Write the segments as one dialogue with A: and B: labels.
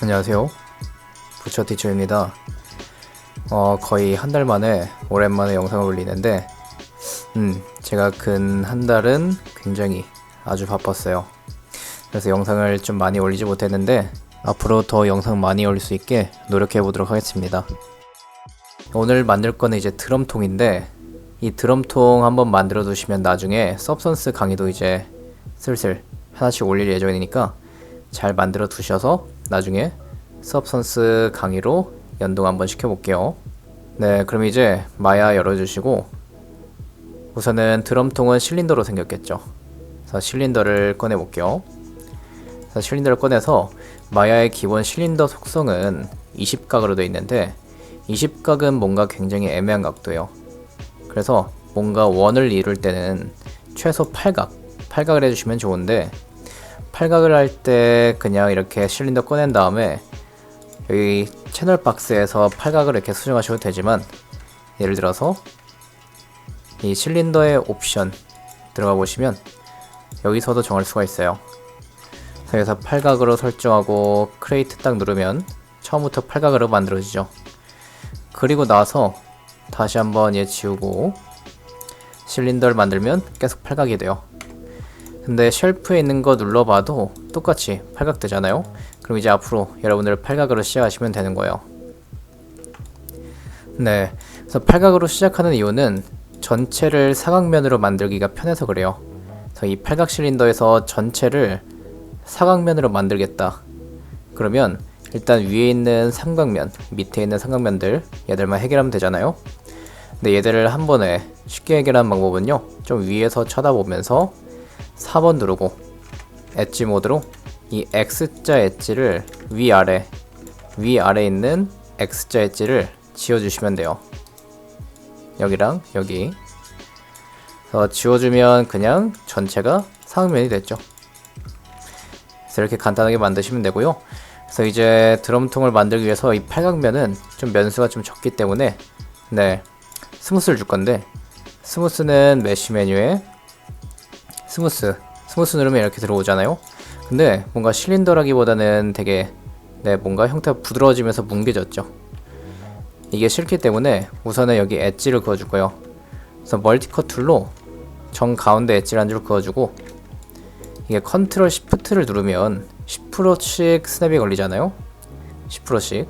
A: 안녕하세요. 부처티처입니다. 거의 한 달 만에 오랜만에 영상을 올리는데 제가 근 한 달은 굉장히 아주 바빴어요. 그래서 영상을 좀 많이 올리지 못했는데 앞으로 더 영상 많이 올릴 수 있게 노력해 보도록 하겠습니다. 오늘 만들 거는 이제 드럼통인데 이 드럼통 한번 만들어 두시면 나중에 서브선스 강의도 이제 슬슬 하나씩 올릴 예정이니까 잘 만들어 두셔서 나중에 서브선스 강의로 연동 한번 시켜볼게요. 네, 그럼 이제 마야 열어주시고 우선은 드럼통은 실린더로 생겼겠죠. 그래서 실린더를 꺼내볼게요. 그래서 실린더를 꺼내서 마야의 기본 실린더 속성은 20각으로 되어 있는데 20각은 뭔가 굉장히 애매한 각도예요. 그래서 뭔가 원을 이룰 때는 최소 8각을 해주시면 좋은데 8각을 할 때 그냥 이렇게 실린더 꺼낸 다음에 여기 채널 박스에서 8각을 이렇게 수정하셔도 되지만 예를 들어서 이 실린더의 옵션 들어가 보시면 여기서도 정할 수가 있어요. 그래서 8각으로 설정하고 크리에이트 딱 누르면 처음부터 8각으로 만들어지죠. 그리고 나서 다시 한번 얘 지우고 실린더를 만들면 계속 8각이 돼요. 근데 쉘프에 있는 거 눌러봐도 똑같이 8각 되잖아요. 그럼 이제 앞으로 여러분들 8각으로 시작하시면 되는 거예요. 네, 그래서 8각으로 시작하는 이유는 전체를 사각면으로 만들기가 편해서 그래요. 그래서 이 8각 실린더에서 전체를 사각면으로 만들겠다. 그러면 일단 위에 있는 삼각면, 밑에 있는 삼각면들 얘들만 해결하면 되잖아요. 근데 얘들을 한 번에 쉽게 해결하는 방법은요, 좀 위에서 쳐다보면서 4번 누르고 엣지 모드로 이 X자 엣지를 위아래에 있는 X자 엣지를 지워주시면 돼요. 여기랑 여기. 그래서 지워주면 그냥 전체가 사각면이 됐죠. 그래서 이렇게 간단하게 만드시면 되고요. 그래서 이제 드럼통을 만들기 위해서 이 팔각면은 좀 면수가 좀 적기 때문에 스무스를 줄 건데 스무스는 메쉬 메뉴에 스무스 누르면 이렇게 들어오잖아요. 근데 뭔가 실린더라기보다는 되게 뭔가 형태가 부드러워지면서 뭉개졌죠. 이게 싫기 때문에 우선은 여기 엣지를 그어줄 거예요. 그래서 멀티컷 툴로 정 가운데 엣지를 한 줄 그어주고 이게 컨트롤 시프트를 누르면 10%씩 스냅이 걸리잖아요. 10%씩.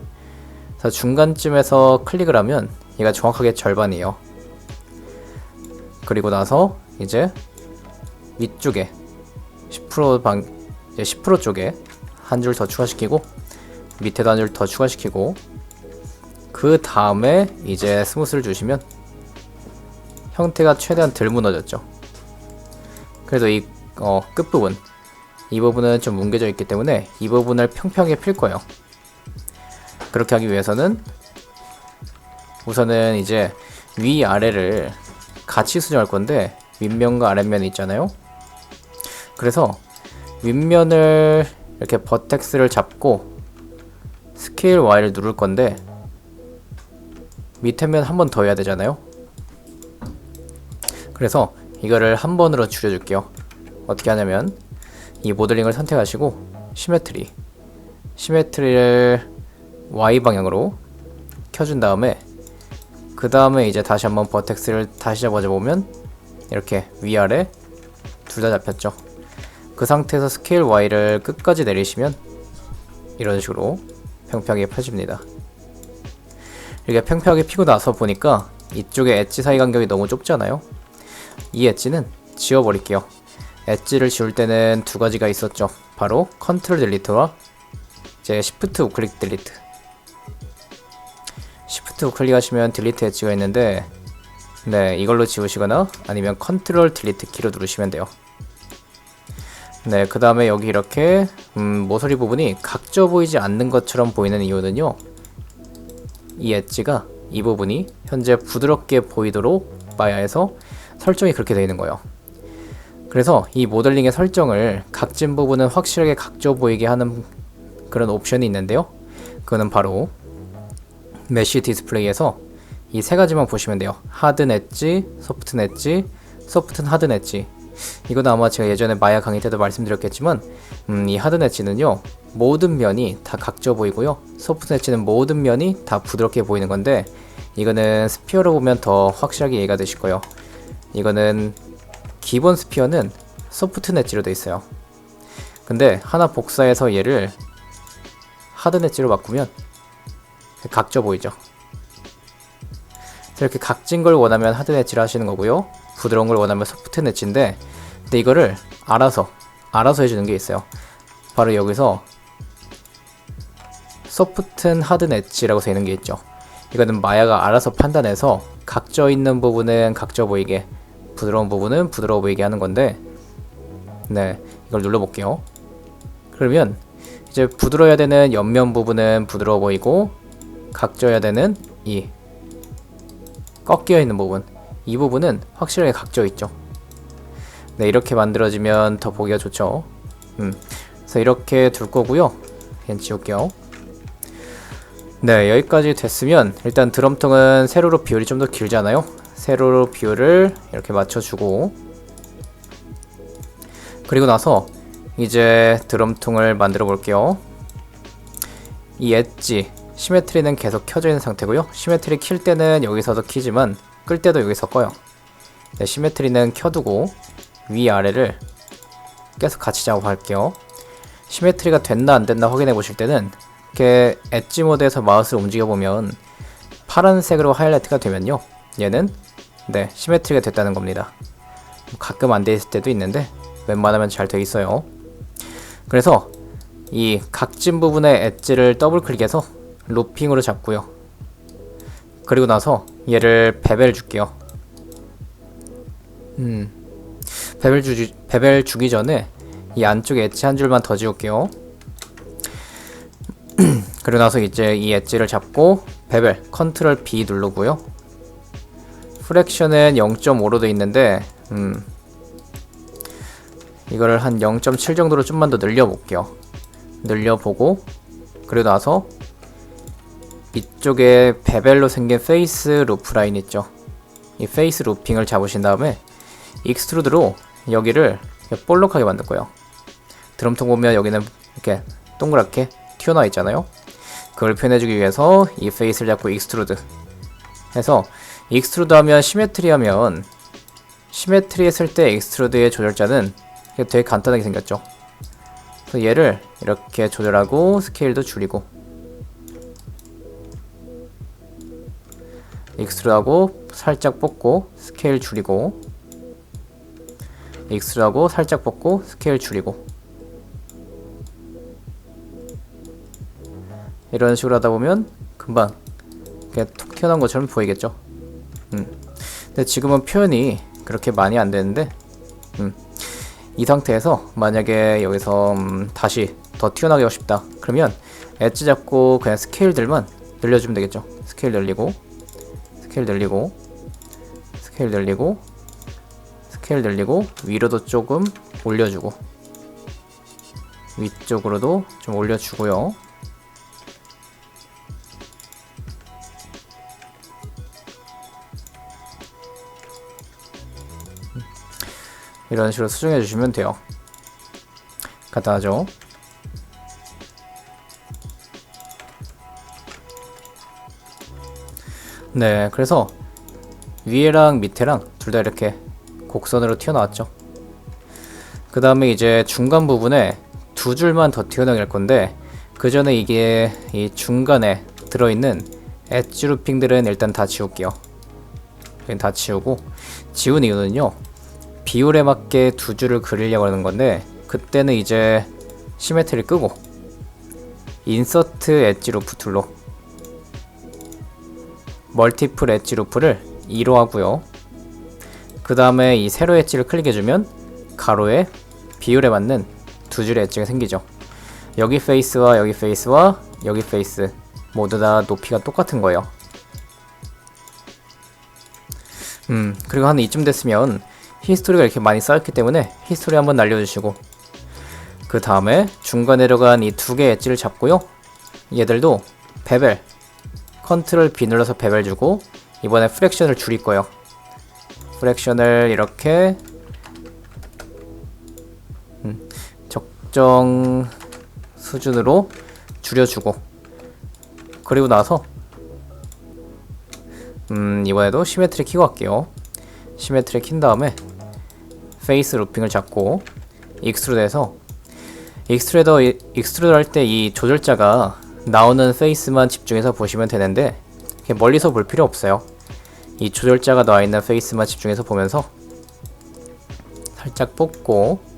A: 그래서 중간쯤에서 클릭을 하면 얘가 정확하게 절반이에요. 그리고 나서 이제 위쪽에 10% 쪽에 한 줄 더 추가시키고 밑에도 한 줄 더 추가시키고 그 다음에 이제 스무스를 주시면 형태가 최대한 덜 무너졌죠. 그래서 이 끝부분 이 부분은 좀 뭉개져 있기 때문에 이 부분을 평평하게 필 거예요. 그렇게 하기 위해서는 우선은 이제 위아래를 같이 수정할 건데 윗면과 아랫면이 있잖아요. 그래서 윗면을 이렇게 버텍스를 잡고 스케일 Y를 누를 건데 밑에 면 한 번 더 해야 되잖아요. 그래서 이거를 한 번으로 줄여줄게요. 어떻게 하냐면 이 모델링을 선택하시고 시메트리를 Y 방향으로 켜준 다음에 그 다음에 이제 다시 한번 버텍스를 다시 잡아보면 이렇게 위아래 둘 다 잡혔죠. 그 상태에서 스케일 Y를 끝까지 내리시면 이런 식으로 평평하게 펴집니다. 이렇게 평평하게 피고 나서 보니까 이쪽에 엣지 사이 간격이 너무 좁잖아요. 이 엣지는 지워버릴게요. 엣지를 지울 때는 두 가지가 있었죠. 바로 컨트롤 딜리트와 이제 시프트 우클릭 딜리트. 시프트 우클릭 하시면 딜리트 엣지가 있는데 이걸로 지우시거나 아니면 컨트롤 딜리트 키로 누르시면 돼요. 그 다음에 여기 이렇게 모서리 부분이 각져 보이지 않는 것처럼 보이는 이유는요, 이 엣지가 이 부분이 현재 부드럽게 보이도록 마야에서 설정이 그렇게 되어 있는 거예요. 그래서 이 모델링의 설정을 각진 부분은 확실하게 각져 보이게 하는 그런 옵션이 있는데요, 그거는 바로 메쉬 디스플레이에서 이 세 가지만 보시면 돼요. 하든 엣지, 소프트 엣지, 소프트는 하든 엣지. 이건 아마 제가 예전에 마야 강의 때도 말씀드렸겠지만 이 하드 엣지는요, 모든 면이 다 각져 보이고요. 소프트 엣지는 모든 면이 다 부드럽게 보이는 건데, 이거는 스피어로 보면 더 확실하게 이해가 되실 거예요. 이거는 기본 스피어는 소프트 엣지로 되어 있어요. 근데 하나 복사해서 얘를 하드 엣지로 바꾸면 각져 보이죠. 이렇게 각진 걸 원하면 하드 엣지를 하시는 거고요. 부드러운 걸 원하면 소프트 엣지인데, 근데 이거를 알아서 해주는 게 있어요. 바로 여기서 소프트 하드 엣지라고 되어 있는 게 있죠. 이거는 마야가 알아서 판단해서 각져 있는 부분은 각져 보이게, 부드러운 부분은 부드러워 보이게 하는 건데, 네, 이걸 눌러볼게요. 그러면 이제 부드러워야 되는 옆면 부분은 부드러워 보이고, 각져야 되는 이 꺾여 있는 부분, 이 부분은 확실하게 각져 있죠. 네, 이렇게 만들어지면 더 보기가 좋죠. 그래서 이렇게 둘 거고요. 그냥 지울게요. 네, 여기까지 됐으면 일단 드럼통은 세로로 비율이 좀 더 길잖아요. 세로로 비율을 이렇게 맞춰주고, 그리고 나서 이제 드럼통을 만들어 볼게요. 이 엣지 시메트리는 계속 켜져 있는 상태고요. 시메트리 킬 때는 여기서도 키지만 끌 때도 여기서 꺼요. 네, 시메트리는 켜두고 위아래를 계속 같이 작업할게요. 시메트리가 됐나 안 됐나 확인해 보실 때는 이렇게 엣지 모드에서 마우스를 움직여 보면 파란색으로 하이라이트가 되면요, 얘는 네, 시메트리가 됐다는 겁니다. 가끔 안 돼 있을 때도 있는데 웬만하면 잘 돼 있어요. 그래서 이 각진 부분의 엣지를 더블 클릭해서 루핑으로 잡고요. 그리고 나서 얘를 베벨 줄게요. 베벨 주기 전에 이 안쪽에 엣지 한 줄만 더 지울게요. 그리고 나서 이제 이 엣지를 잡고 베벨 컨트롤 B 누르고요. 프랙션은 0.5로 돼 있는데 이거를 한 0.7 정도로 좀만 더 늘려볼게요. 늘려보고, 그리고 나서 이쪽에 베벨로 생긴 페이스 루프 라인 있죠. 이 페이스 루핑을 잡으신 다음에 익스트루드로 여기를 볼록하게 만들 거예요. 드럼통 보면 여기는 이렇게 동그랗게 튀어나와 있잖아요. 그걸 표현해주기 위해서 이 페이스를 잡고 익스트루드 해서, 익스트루드 하면 시메트리 하면 시메트리 했을 때 익스트루드의 조절자는 되게 간단하게 생겼죠. 그래서 얘를 이렇게 조절하고 스케일도 줄이고, 익스트루드하고 살짝 뽑고 스케일 줄이고, 익스트루드하고 살짝 뽑고 스케일 줄이고, 이런 식으로 하다 보면 금방 그냥 툭 튀어나온 것처럼 보이겠죠. 근데 지금은 표현이 그렇게 많이 안 되는데, 이 상태에서 만약에 여기서 다시 더 튀어나오게 하고 싶다 그러면 엣지 잡고 그냥 스케일들만 늘려주면 되겠죠. 스케일 늘리고, 스케일 늘리고, 스케일 늘리고, 스케일 늘리고, 위로도 조금 올려주고, 위쪽으로도 좀 올려주고요. 이런 식으로 수정해 주시면 돼요. 간단하죠? 네, 그래서 위에랑 밑에랑 둘 다 이렇게 곡선으로 튀어나왔죠. 그 다음에 이제 중간 부분에 두 줄만 더 튀어나오게 할 건데, 그 전에 이게 이 중간에 들어있는 엣지 루핑들은 일단 다 지울게요. 다 지우고, 지운 이유는요, 비율에 맞게 두 줄을 그리려고 하는 건데, 그때는 이제 시메트리 끄고 인서트 엣지 루프 툴로 멀티플 엣지 루프를 2로 하고요. 그 다음에 이 세로 엣지를 클릭해주면 가로에 비율에 맞는 두 줄의 엣지가 생기죠. 여기 페이스와 여기 페이스와 여기 페이스 모두 다 높이가 똑같은 거예요. 그리고 한 이쯤 됐으면 히스토리가 이렇게 많이 쌓였기 때문에 히스토리 한번 날려주시고, 그 다음에 중간에 들어간 이 두 개의 엣지를 잡고요. 얘들도 베벨 컨트롤 B 눌러서 베벨 주고, 이번에 프랙션을 줄일 거예요. 프랙션을 이렇게 적정 수준으로 줄여주고, 그리고 나서 이번에도 시메트리 키고 갈게요. 시메트리 킨 다음에 페이스 루핑을 잡고 익스트루드해서, 익스트루드 할 때 이 조절자가 나오는 페이스만 집중해서 보시면 되는데, 멀리서 볼 필요 없어요. 이 조절자가 나와 있는 페이스만 집중해서 보면서 살짝 뽑고,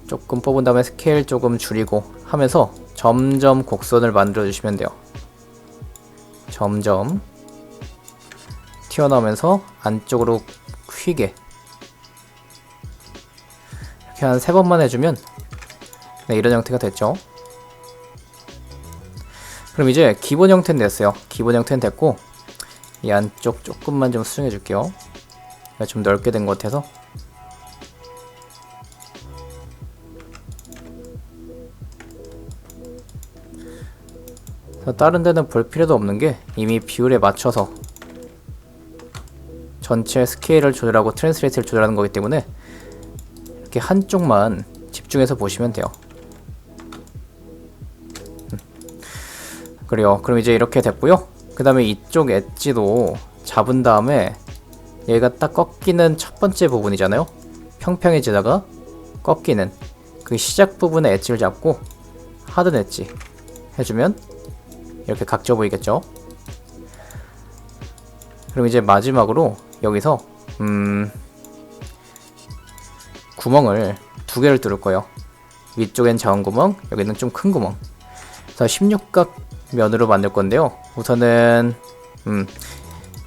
A: 조금 뽑은 다음에 스케일 조금 줄이고 하면서 점점 곡선을 만들어 주시면 돼요. 점점 튀어나오면서 안쪽으로 휘게, 이렇게 한 3번만 해주면 네, 이런 형태가 됐죠. 그럼 이제 기본 형태는 됐어요. 기본 형태는 됐고, 이 안쪽 조금만 좀 수정해 줄게요. 좀 넓게 된 것 같아서. 다른 데는 볼 필요도 없는 게 이미 비율에 맞춰서 전체 스케일을 조절하고 트랜스레이트를 조절하는 거기 때문에 이렇게 한쪽만 집중해서 보시면 돼요. 그래요. 그럼 이제 이렇게 됐고요. 그 다음에 이쪽 엣지도 잡은 다음에 얘가 딱 꺾이는 첫 번째 부분이잖아요. 평평해지다가 꺾이는 그 시작 부분의 엣지를 잡고 하든 엣지 해주면 이렇게 각져 보이겠죠. 그럼 이제 마지막으로 여기서 구멍을 2개를 뚫을 거예요. 위쪽엔 작은 구멍, 여기는 좀 큰 구멍. 그래서 16각 면으로 만들 건데요. 우선은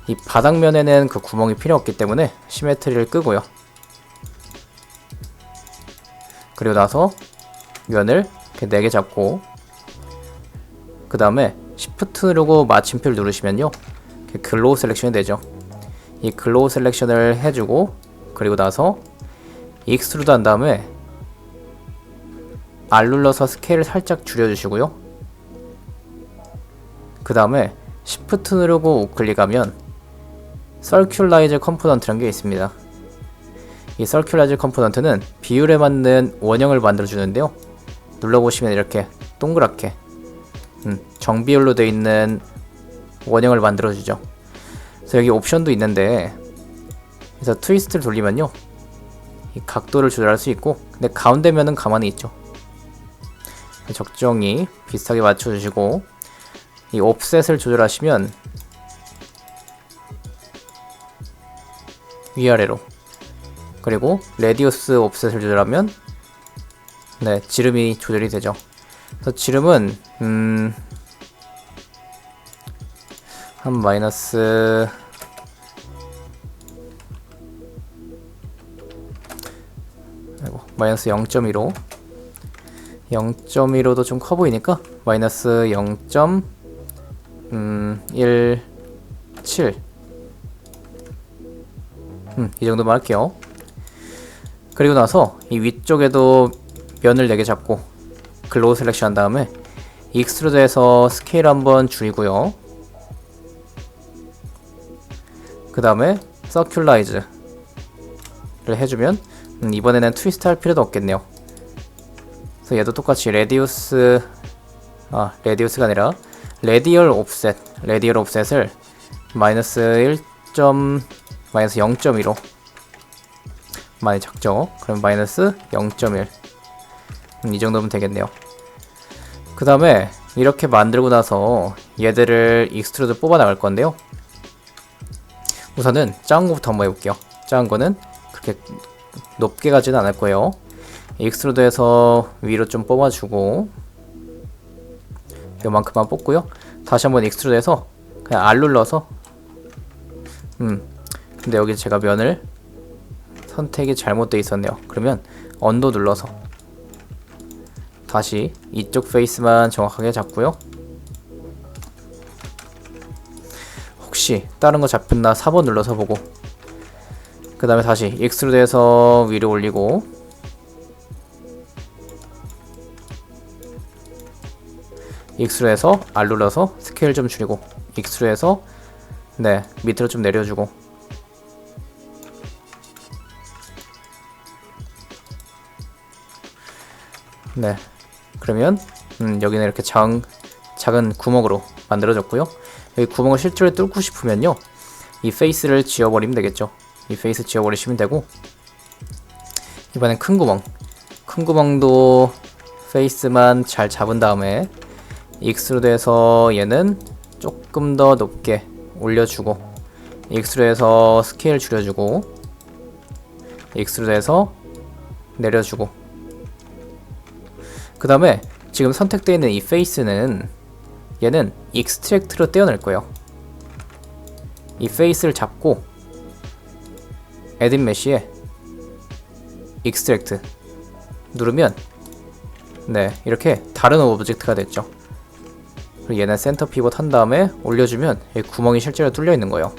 A: 이 바닥면에는 그 구멍이 필요 없기 때문에 시메트리를 끄고요. 그리고 나서 면을 이렇게 4개 잡고, 그 다음에 Shift 누르고 마침표를 누르시면요, 글로우 셀렉션이 되죠. 이 글로우 셀렉션을 해주고, 그리고 나서 익스트루드 한 다음에 R 눌러서 스케일을 살짝 줄여주시고요. 그 다음에 Shift 누르고 우클릭하면 서큘라이즈 컴포넌트라는 게 있습니다. 이 서큘라이즈 컴포넌트는 비율에 맞는 원형을 만들어 주는데요. 눌러보시면 이렇게 동그랗게 정비율로 되어 있는 원형을 만들어 주죠. 그래서 여기 옵션도 있는데, 그래서 트위스트를 돌리면요, 이 각도를 조절할 수 있고, 근데 가운데 면은 가만히 있죠. 적정히 비슷하게 맞춰주시고, 이 옵셋을 조절하시면 위아래로, 그리고 레디우스 옵셋을 조절하면 네, 지름이 조절이 되죠. 그래서 지름은 한 마이너스 마이너스 0.15, 0.15도 좀 커 보이니까 마이너스 0.17 이 정도만 할게요. 그리고 나서 이 위쪽에도 면을 4개 잡고 글로우 셀렉션 한 다음에 익스트루드에서 스케일 한번 줄이고요. 그 다음에 서큘라이즈를 해주면 이번에는 트위스트 할 필요도 없겠네요. 그래서 얘도 똑같이 레디우스가 아니라 레디얼 옵셋을 마이너스 0.15, 많이 작죠? 그럼 마이너스 0.1, 이 정도면 되겠네요. 그 다음에 이렇게 만들고 나서 얘들을 익스트루드 뽑아 나갈 건데요. 우선은 작은 거부터 한번 해볼게요. 작은 거는 그렇게 높게 가지는 않을 거예요. 익스트루드에서 위로 좀 뽑아주고, 요만큼만 뽑고요. 다시 한번 익스트루드해서 그냥 R 눌러서 근데 여기 제가 면을 선택이 잘못되어 있었네요. 그러면 언더 눌러서 다시 이쪽 페이스만 정확하게 잡고요. 혹시 다른 거 잡혔나 4번 눌러서 보고, 그 다음에 다시 익스트루드해서 위로 올리고, 익스트루드해서 R 눌러서 스케일 좀 줄이고, 익스트루드해서 네, 밑으로 좀 내려주고, 네, 그러면 여기는 이렇게 작은 구멍으로 만들어졌고요. 여기 구멍을 실제로 뚫고 싶으면요, 이 페이스를 지워버리면 되겠죠. 이 페이스 지워버리시면 되고, 이번엔 큰 구멍도 페이스만 잘 잡은 다음에 익스트루드해서 얘는 조금 더 높게 올려주고, 익스트루드해서 스케일 줄여주고, 익스트루드해서 내려주고, 그 다음에 지금 선택되어 있는 이 페이스는 얘는 익스트랙트로 떼어낼 거예요. 이 페이스를 잡고 에딧 메쉬에 익스트랙트 누르면 네, 이렇게 다른 오브젝트가 됐죠. 그리고 얘는 센터 피봇 한 다음에 올려주면 여기 구멍이 실제로 뚫려 있는 거예요.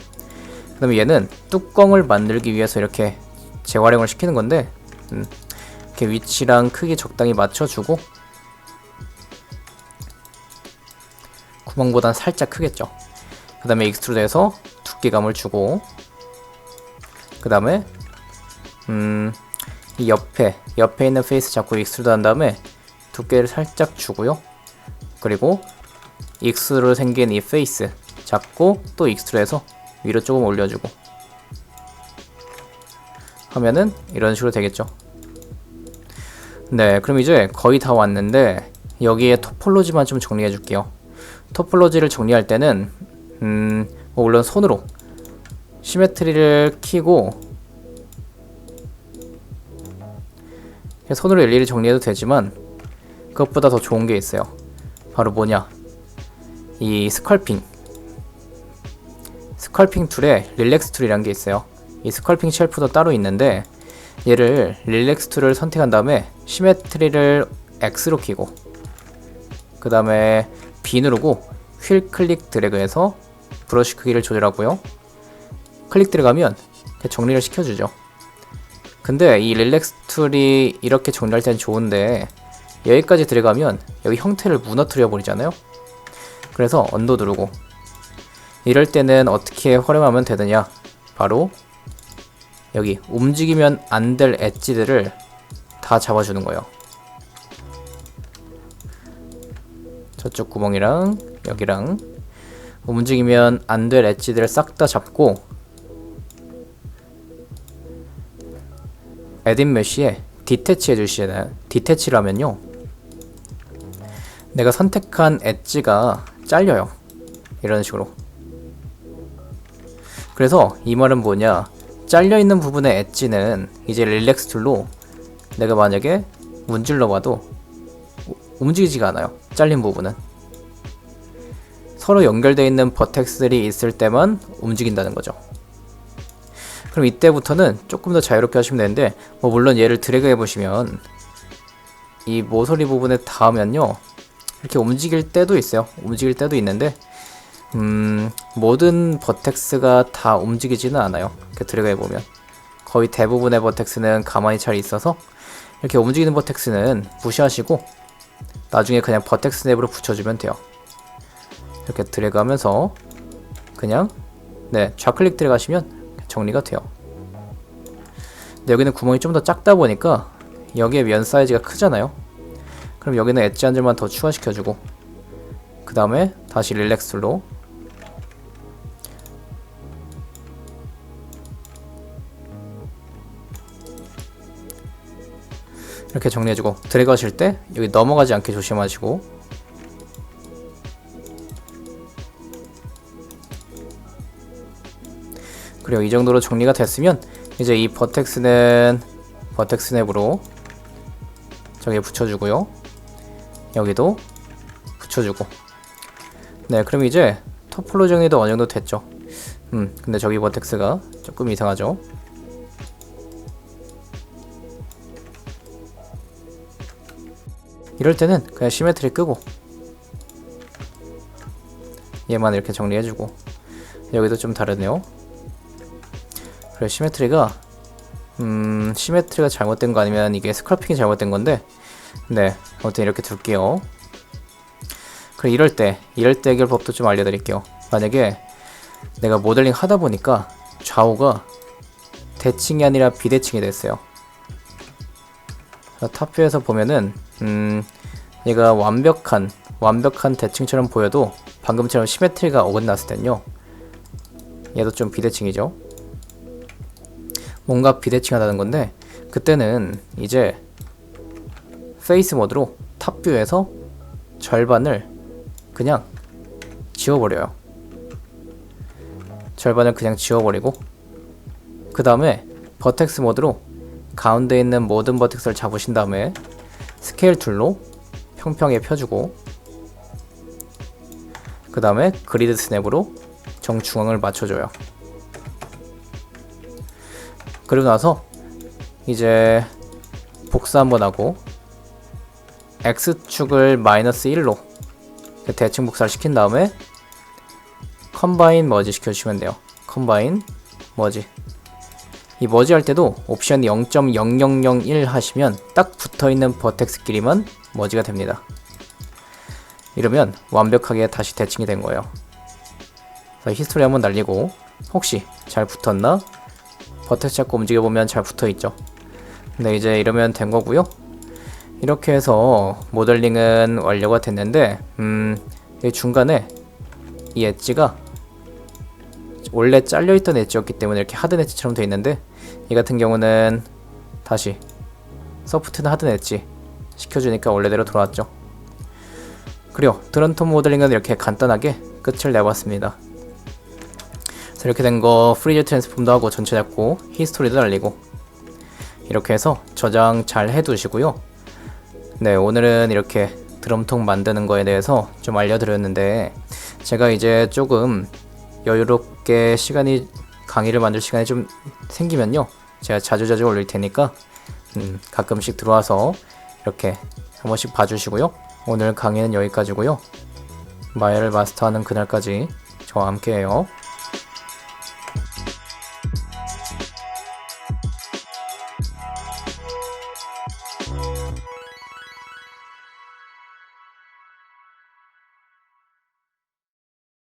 A: 그 다음에 얘는 뚜껑을 만들기 위해서 이렇게 재활용을 시키는 건데, 이렇게 위치랑 크기 적당히 맞춰주고, 구멍보단 살짝 크겠죠. 그 다음에 익스트루드해서 두께감을 주고, 그 다음에 이 옆에 있는 페이스 잡고 익스트루드 한 다음에 두께를 살짝 주고요. 그리고 익스트루드로 생긴 이 페이스 잡고 또 익스트루드해서 위로 조금 올려주고 하면은 이런 식으로 되겠죠. 네, 그럼 이제 거의 다 왔는데 여기에 토폴로지만 좀 정리해 줄게요. 토폴로지를 정리할 때는 물론 손으로 시메트리를 키고 손으로 일일이 정리해도 되지만, 그것보다 더 좋은 게 있어요. 바로 뭐냐, 이 스컬핑 툴에 릴렉스 툴이라는 게 있어요. 이 스컬핑 쉘프도 따로 있는데, 얘를 릴렉스 툴을 선택한 다음에 시메트리를 X로 키고, 그 다음에 B 누르고 휠 클릭 드래그해서 브러쉬 크기를 조절하고요. 클릭 들어가면 정리를 시켜주죠. 근데 이 릴렉스 툴이 이렇게 정리할 땐 좋은데, 여기까지 들어가면 여기 형태를 무너뜨려 버리잖아요. 그래서 언더 누르고, 이럴 때는 어떻게 활용하면 되느냐, 바로 여기 움직이면 안 될 엣지들을 다 잡아주는 거예요. 저쪽 구멍이랑 여기랑 움직이면 안 될 엣지들을 싹 다 잡고, 에딧 메쉬에 디태치 해주시잖아요. 디태치를 하면요, 내가 선택한 엣지가 잘려요. 이런 식으로. 그래서 이 말은 뭐냐, 잘려있는 부분의 엣지는 이제 릴렉스 툴로 내가 만약에 문질러 봐도 움직이지가 않아요. 잘린 부분은. 서로 연결되어 있는 버텍스들이 있을 때만 움직인다는 거죠. 그럼 이때부터는 조금 더 자유롭게 하시면 되는데, 물론 얘를 드래그 해보시면 이 모서리 부분에 닿으면요, 이렇게 움직일 때도 있어요. 움직일 때도 있는데, 모든 버텍스가 다 움직이지는 않아요. 이렇게 드래그 해보면 거의 대부분의 버텍스는 가만히 잘 있어서, 이렇게 움직이는 버텍스는 무시하시고 나중에 그냥 버텍스 랩으로 붙여주면 돼요. 이렇게 드래그 하면서 그냥 좌클릭 들어가시면 정리가 돼요. 근데 여기는 구멍이 좀 더 작다 보니까 여기에 면 사이즈가 크잖아요. 그럼 여기는 엣지 한 줄만 더 추가시켜주고, 그 다음에 다시 릴렉스 툴로 이렇게 정리해주고, 드래그 하실 때 여기 넘어가지 않게 조심하시고, 그리고 이 정도로 정리가 됐으면 이제 이 버텍스는 버텍스 랩으로 저기에 붙여주고요. 여기도 붙여주고. 네, 그럼 이제 토폴로 정리도 어느 정도 됐죠. 근데 저기 버텍스가 조금 이상하죠. 이럴 때는 그냥 시메트리 끄고 얘만 이렇게 정리해주고, 여기도 좀 다르네요. 그래, 시메트리가 잘못된 거 아니면 이게 스컬핑이 잘못된 건데, 네, 아무튼 이렇게 둘게요. 그래, 이럴 때 해결법도 좀 알려드릴게요. 만약에 내가 모델링 하다 보니까 좌우가 대칭이 아니라 비대칭이 됐어요. 탑뷰에서 보면은 얘가 완벽한 대칭처럼 보여도 방금처럼 시메트리가 어긋났을 땐요, 얘도 좀 비대칭이죠. 뭔가 비대칭하다는 건데, 그때는 이제 페이스 모드로 탑뷰에서 절반을 그냥 지워버려요. 절반을 그냥 지워버리고, 그 다음에 버텍스 모드로 가운데 있는 모든 버텍스를 잡으신 다음에 스케일 툴로 평평하게 펴주고, 그 다음에 그리드 스냅으로 정중앙을 맞춰줘요. 그리고 나서 이제 복사 한번 하고 X축을 마이너스 1로 대칭 복사를 시킨 다음에 컴바인 머지 시켜주시면 돼요. 컴바인 머지. 이 머지 할 때도 옵션 0.0001 하시면 딱 붙어있는 버텍스끼리만 머지가 됩니다. 이러면 완벽하게 다시 대칭이 된 거예요. 그래서 히스토리 한번 날리고 혹시 잘 붙었나? 버텍스 잡고 움직여보면 잘 붙어있죠. 근데 이제 이러면 된 거고요. 이렇게 해서 모델링은 완료가 됐는데 이 중간에 이 엣지가 원래 잘려있던 엣지였기 때문에 이렇게 하드 엣지처럼 되어 있는데, 이 같은 경우는 다시 소프트나 하드 엣지 시켜주니까 원래대로 돌아왔죠. 그리고 드럼톤 모델링은 이렇게 간단하게 끝을 내봤습니다. 그래서 이렇게 된 거 프리즈 트랜스폼도 하고 전체 잡고 히스토리도 날리고 이렇게 해서 저장 잘 해두시고요. 네, 오늘은 이렇게 드럼통 만드는 거에 대해서 좀 알려드렸는데, 제가 이제 조금 여유롭게 강의를 만들 시간이 좀 생기면요, 제가 자주자주 올릴 테니까 가끔씩 들어와서 이렇게 한 번씩 봐주시고요. 오늘 강의는 여기까지고요. 마야를 마스터하는 그날까지 저와 함께해요.